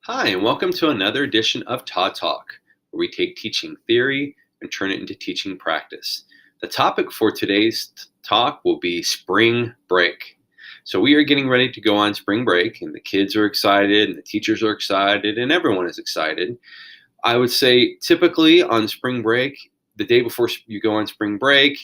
Hi, and welcome to another edition of Todd Talk, where we take teaching theory and turn it into teaching practice. The topic for today's talk will be spring break. So we are getting ready to go on spring break, and the kids are excited, and the teachers are excited, and everyone is excited. I would say typically on spring break, the day before you go on spring break,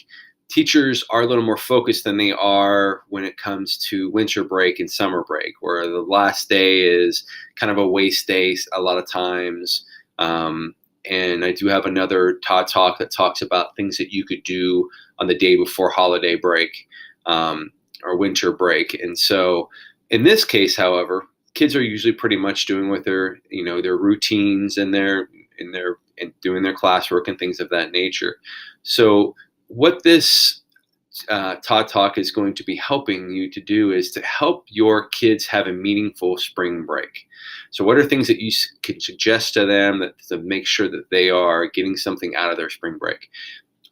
teachers are a little more focused than they are when it comes to winter break and summer break, where the last day is kind of a waste day a lot of times. And I do have another Todd Talk that talks about things that you could do on the day before holiday break or winter break. And so in this case, however, kids are usually pretty much doing with their routines and and doing their classwork and things of that nature. So what this Todd Talk is going to be helping you to do is to help your kids have a meaningful spring break. So what are things that you can suggest to them to make sure that they are getting something out of their spring break?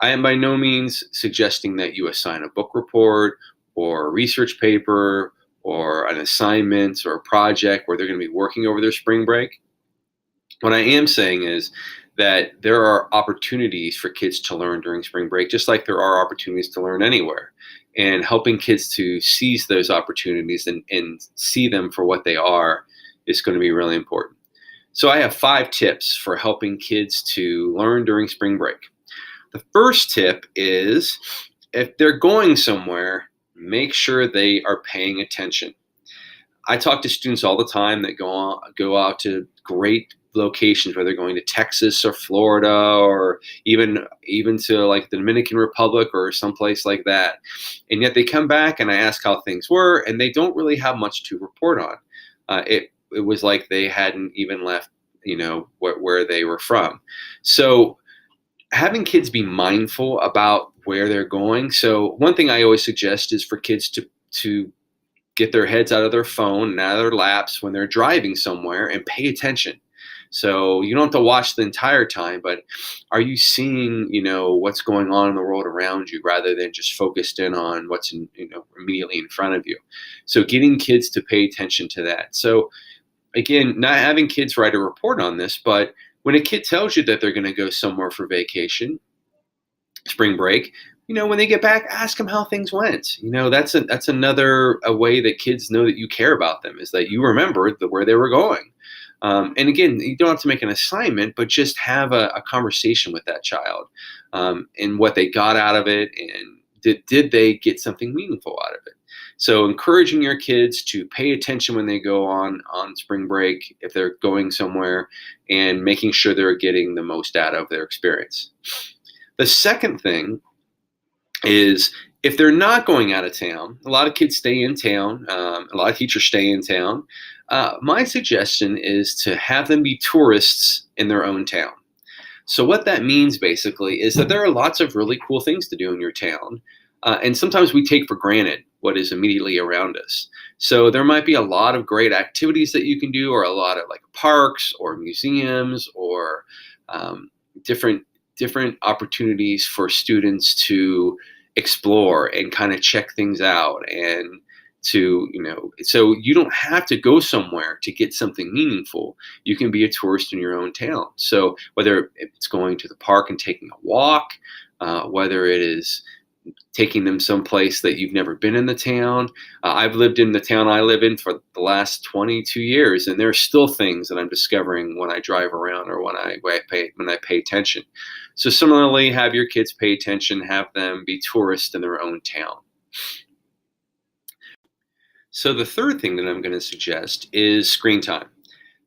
I am by no means suggesting that you assign a book report or a research paper or an assignment or a project where they're going to be working over their spring break. What I am saying is that there are opportunities for kids to learn during spring break, just like there are opportunities to learn anywhere. And helping kids to seize those opportunities and see them for what they are is going to be really important. So I have 5 tips for helping kids to learn during spring break. The first tip is if they're going somewhere, make sure they are paying attention. I talk to students all the time that go out to great locations, whether they're going to Texas or Florida or even to like the Dominican Republic or someplace like that. And yet they come back and I ask how things were, and they don't really have much to report on. It was like they hadn't even left, where they were from. So having kids be mindful about where they're going. So one thing I always suggest is for kids to get their heads out of their phone and out of their laps when they're driving somewhere and pay attention. So you don't have to watch the entire time, but are you seeing, what's going on in the world around you rather than just focused in on what's immediately in front of you? So getting kids to pay attention to that. So again, not having kids write a report on this, but when a kid tells you that they're going to go somewhere for vacation, spring break, when they get back, ask them how things went. That's another a way that kids know that you care about them, is that you remember where they were going. And again, you don't have to make an assignment, but just have a conversation with that child and what they got out of it, and did they get something meaningful out of it. So encouraging your kids to pay attention when they go on spring break, if they're going somewhere, and making sure they're getting the most out of their experience. The second thing is if they're not going out of town, a lot of kids stay in town, a lot of teachers stay in town. My suggestion is to have them be tourists in their own town. So what that means basically is that there are lots of really cool things to do in your town. And sometimes we take for granted what is immediately around us. So there might be a lot of great activities that you can do, or a lot of like parks or museums or different opportunities for students to explore and kind of check things out, and so you don't have to go somewhere to get something meaningful. You can be a tourist in your own town. So whether it's going to the park and taking a walk, whether it is taking them someplace that you've never been in the town. I've lived in the town I live in for the last 22 years, and there are still things that I'm discovering when I drive around or when I pay attention. So similarly, have your kids pay attention, have them be tourists in their own town. So the third thing that I'm going to suggest is screen time.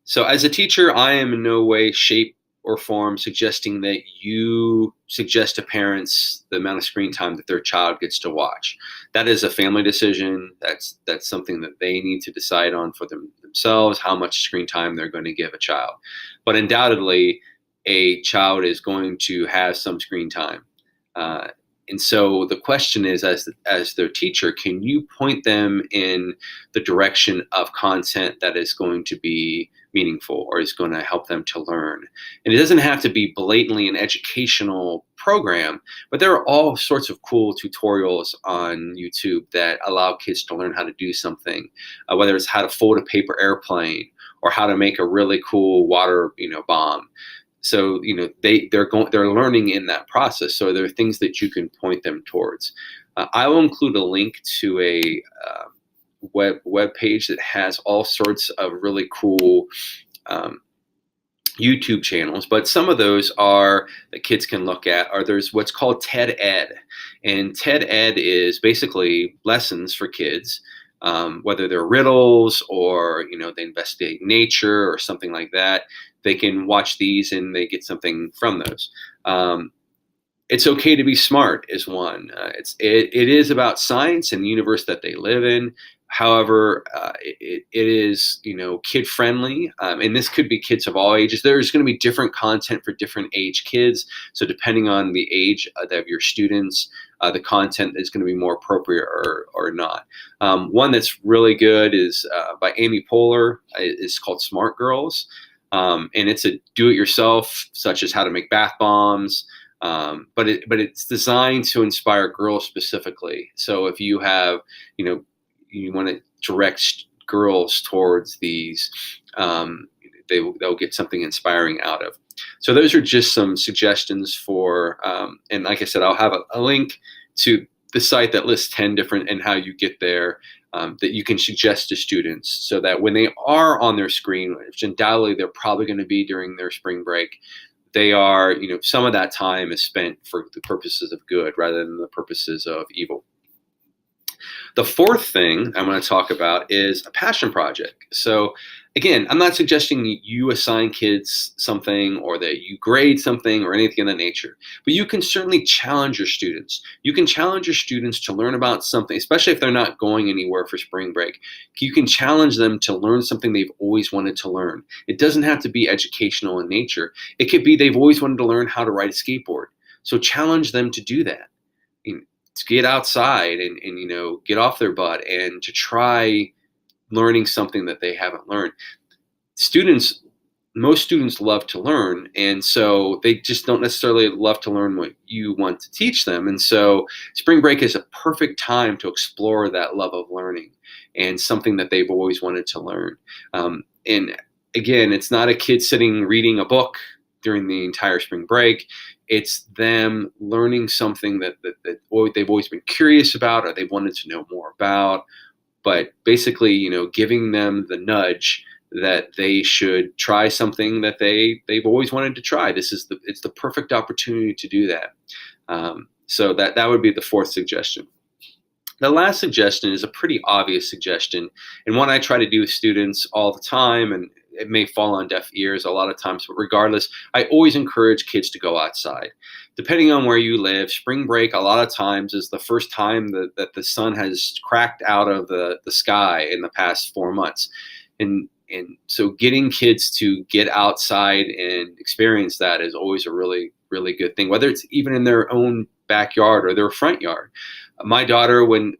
So as a teacher, I am in no way, shape, or form suggesting that you suggest to parents the amount of screen time that their child gets to watch. That is a family decision. That's something that they need to decide on for themselves, how much screen time they're going to give a child. But undoubtedly, a child is going to have some screen time. And so the question is, as their teacher, can you point them in the direction of content that is going to be meaningful or is going to help them to learn? And it doesn't have to be blatantly an educational program, but there are all sorts of cool tutorials on YouTube that allow kids to learn how to do something, whether it's how to fold a paper airplane or how to make a really cool water, bomb. So, they're learning in that process. So there are things that you can point them towards. I will include a link to a web page that has all sorts of really cool um, YouTube channels, but some of those are that kids can look at are there's what's called TED Ed, and TED Ed is basically lessons for kids, whether they're riddles or they investigate nature or something like that. They can watch these and they get something from those. It's okay to be smart is one. It is about science and the universe that they live in. However, it is kid friendly, and this could be kids of all ages. There's going to be different content for different age kids. So depending on the age of your students, the content is going to be more appropriate or not. One that's really good is by Amy Poehler. It's called Smart Girls, and it's a do-it-yourself, such as how to make bath bombs. But it's designed to inspire girls specifically. So if you have, you want to direct girls towards these, they'll get something inspiring out of. So those are just some suggestions for, and like I said, I'll have a link to the site that lists 10 different and how you get there, that you can suggest to students so that when they are on their screen, which undoubtedly they're probably going to be during their spring break, they are, some of that time is spent for the purposes of good rather than the purposes of evil. The fourth thing I'm going to talk about is a passion project. So again, I'm not suggesting you assign kids something or that you grade something or anything of that nature, but you can certainly challenge your students. You can challenge your students to learn about something, especially if they're not going anywhere for spring break. You can challenge them to learn something they've always wanted to learn. It doesn't have to be educational in nature. It could be they've always wanted to learn how to ride a skateboard. So challenge them to do that. To get outside and get off their butt and to try learning something that they haven't learned. Most students love to learn, and so they just don't necessarily love to learn what you want to teach them. And so spring break is a perfect time to explore that love of learning and something that they've always wanted to learn. And again, it's not a kid sitting reading a book during the entire spring break. It's them learning something that they've always been curious about or they wanted to know more about, but basically, giving them the nudge that they should try something that they've always wanted to try. It's the perfect opportunity to do that. So that would be the fourth suggestion. The last suggestion is a pretty obvious suggestion, and one I try to do with students all the time, and it may fall on deaf ears a lot of times, but regardless, I always encourage kids to go outside. Depending on where you live, spring break a lot of times is the first time that the sun has cracked out of the sky in the past 4 months. And so getting kids to get outside and experience that is always a really, really good thing, whether it's even in their own backyard or their front yard. My daughter, when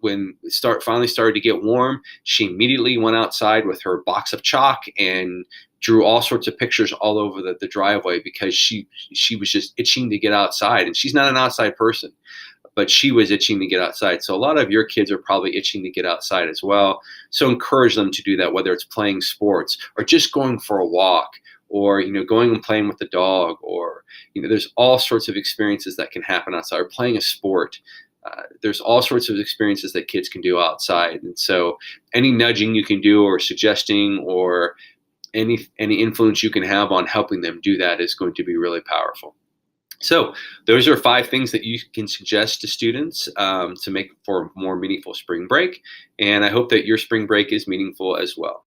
finally started to get warm, she immediately went outside with her box of chalk and drew all sorts of pictures all over the driveway because she was just itching to get outside. And she's not an outside person, but she was itching to get outside. So a lot of your kids are probably itching to get outside as well. So encourage them to do that, whether it's playing sports or just going for a walk, or going and playing with the dog, or there's all sorts of experiences that can happen outside, or playing a sport. There's all sorts of experiences that kids can do outside. And so any nudging you can do or suggesting or any influence you can have on helping them do that is going to be really powerful. So those are 5 things that you can suggest to students to make for a more meaningful spring break. And I hope that your spring break is meaningful as well.